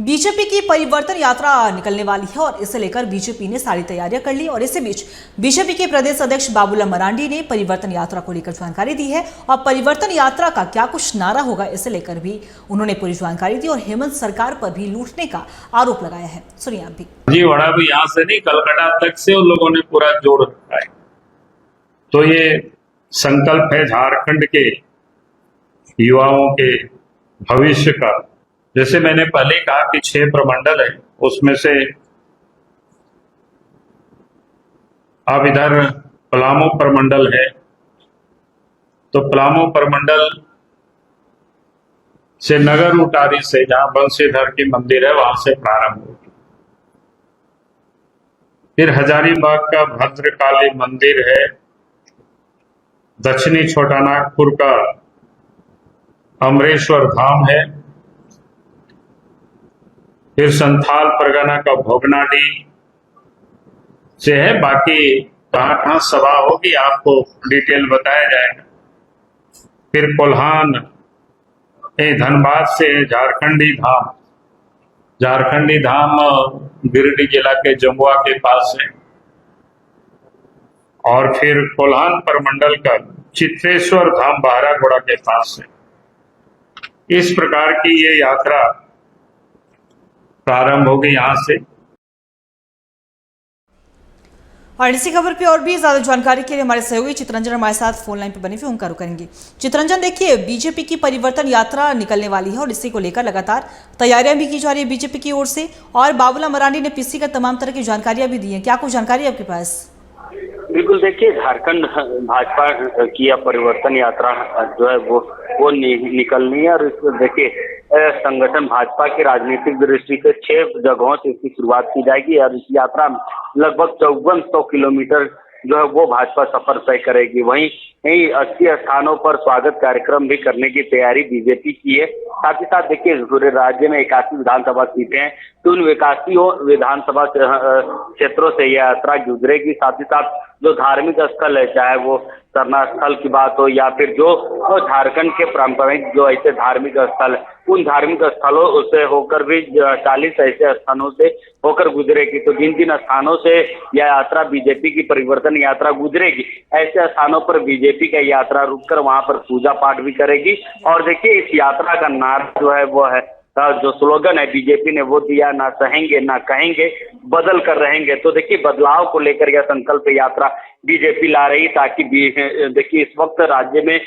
BJP की परिवर्तन यात्रा निकलने वाली है और इसे लेकर बीजेपी ने सारी तैयारियां कर ली। और इसी बीच बीजेपी के प्रदेश अध्यक्ष बाबूलाल मरांडी ने परिवर्तन यात्रा को लेकर जानकारी दी है और परिवर्तन यात्रा का क्या कुछ नारा होगा इसे लेकर भी उन्होंने पूरी जानकारी दी और हेमंत सरकार पर भी लूटने का आरोप लगाया है। सुनिए आप भी। जी वड़ा भी यहाँ से नहीं, कलकत्ता तक से उन लोगों ने पूरा जोड़ रखा है। तो ये संकल्प है झारखंड के युवाओं के भविष्य का। जैसे मैंने पहले कहा कि 6 प्रमंडल है, उसमें से अब इधर पलामू प्रमंडल है, तो पलामू प्रमंडल से नगर उटारी से जहां बंशीधर की मंदिर है वहां से प्रारंभ होगी। फिर हजारीबाग का भद्रकाली मंदिर है, दक्षिणी छोटानागपुर का अमरेश्वर धाम है, फिर संथाल परगना का भोगनाडी से है। बाकी कहाँ कहाँ सभा होगी आपको डिटेल बताया जाएगा। फिर कोल्हान धनबाद से झारखंडी धाम, झारखंडी धाम गिरिडीह जिला के जमुआ के पास है। और फिर कोल्हान प्रमंडल का चित्रेश्वर धाम बहरागोड़ा के पास है। इस प्रकार की ये यात्रा प्रारंभ होगी यहाँ से। और इसी खबर पे और भी ज्यादा जानकारी के लिए हमारे सहयोगी चित्रंजन हमारे साथ फोन लाइन पे बने हुए उनका रुख करेंगे। चित्रंजन, देखिए बीजेपी की परिवर्तन यात्रा निकलने वाली है और इसी को लेकर लगातार तैयारियां भी की जा रही है बीजेपी की ओर से और बाबूलाल मरांडी ने पीसी का तमाम तरह की जानकारियां भी दी हैं। क्या कुछ जानकारी है आपके पास? बिल्कुल, देखिए झारखंड भाजपा की यह परिवर्तन यात्रा जो है वो निकलनी है और इसमें देखिए संगठन भाजपा की राजनीतिक दृष्टि से 6 जगहों से इसकी शुरुआत की जाएगी और इस यात्रा में लगभग 5400 किलोमीटर जो है वो भाजपा सफर तय करेगी। वहीं 80 स्थानों पर स्वागत कार्यक्रम भी करने की तैयारी बीजेपी की है। साथ ही साथ देखिए पूरे राज्य में 81 विधानसभा सीटें हैं, तो उन 81 विधानसभा क्षेत्रों से यह यात्रा गुजरेगी। साथ ही साथ जो धार्मिक स्थल है, चाहे वो सरना स्थल की बात हो या फिर जो झारखंड के पारंपरिक जो ऐसे धार्मिक स्थल, उन धार्मिक स्थलों से होकर भी 40 ऐसे स्थानों से होकर गुजरेगी। तो जिन जिन स्थानों से यह यात्रा बीजेपी की परिवर्तन यात्रा गुजरेगी, ऐसे स्थानों पर बीजेपी का यात्रा रुककर वहां पर पूजा पाठ भी करेगी। और देखिए इस यात्रा का नारा जो है वो है, जो स्लोगन है बीजेपी ने वो दिया, ना सहेंगे ना कहेंगे, बदल कर रहेंगे। तो देखिए बदलाव को लेकर यह संकल्प यात्रा बीजेपी ला रही, ताकि देखिए इस वक्त राज्य में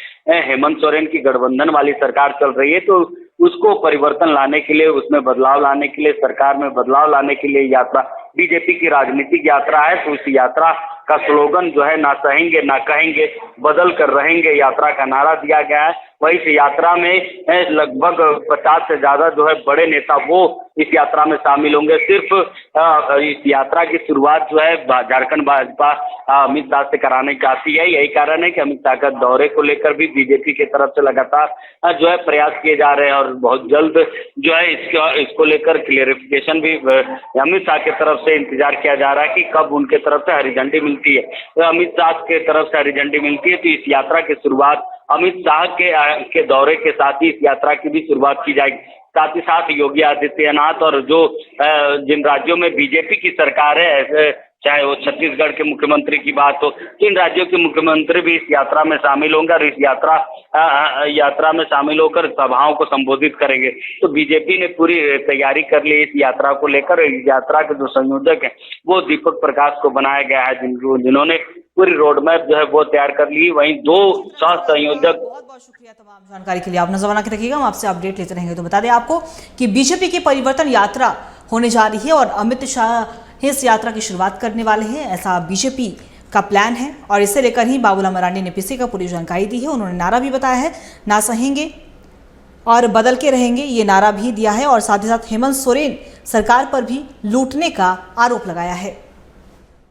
हेमंत सोरेन की गठबंधन वाली सरकार चल रही है, तो उसको परिवर्तन लाने के लिए, उसमें बदलाव लाने के लिए, सरकार में बदलाव लाने के लिए यात्रा बीजेपी की राजनीतिक यात्रा है। तो इस यात्रा का स्लोगन जो है, ना सहेंगे ना कहेंगे, बदल कर रहेंगे, यात्रा का नारा दिया गया है। वही इस यात्रा में लगभग 50 से ज्यादा जो है बड़े नेता वो इस यात्रा में शामिल होंगे। सिर्फ इस यात्रा की शुरुआत जो है झारखंड भाजपा अमित शाह से कराने चाहती है। यही कारण है कि अमित शाह का दौरे को लेकर भी बीजेपी की तरफ से लगातार जो है प्रयास किए जा रहे हैं और बहुत जल्द जो है इसको लेकर क्लियरिफिकेशन भी अमित शाह की तरफ से इंतजार किया जा रहा है कि कब उनके तरफ से हरी झंडी मिलती है। तो अमित शाह के तरफ से हरी झंडी मिलती है तो इस यात्रा की शुरुआत अमित शाह के दौरे के साथ ही इस यात्रा की भी शुरुआत की जाएगी। साथ ही साथ योगी आदित्यनाथ और जो जिन राज्यों में बीजेपी की सरकार है, ऐसे चाहे वो छत्तीसगढ़ के मुख्यमंत्री की बात हो, इन राज्यों के मुख्यमंत्री भी इस यात्रा में शामिल होंगे और इस यात्रा में शामिल होकर सभाओं को संबोधित करेंगे। तो बीजेपी ने पूरी तैयारी कर ली इस यात्रा को लेकर। इस यात्रा के जो संयोजक हैं वो दीपक प्रकाश को बनाया गया है, जिन्होंने पूरी रोड मैप जो है वो तैयार कर ली। वहीं 2 सह संयोजक। बहुत बहुत शुक्रिया तमाम जानकारी के लिए। आप नजर बना के रखिएगा, हम आपसे अपडेट लेते रहेंगे। तो बता दें आपको कि बीजेपी की परिवर्तन यात्रा होने जा रही है और अमित शाह इस यात्रा की शुरुआत करने वाले हैं, ऐसा बीजेपी का प्लान है। और इसे लेकर ही बाबूलाल मरांडी ने पीसी का पूरी जानकारी दी है। उन्होंने नारा भी बताया है, ना सहेंगे और बदल के रहेंगे, ये नारा भी दिया है और साथ ही साथ हेमंत सोरेन सरकार पर भी लूटने का आरोप लगाया है।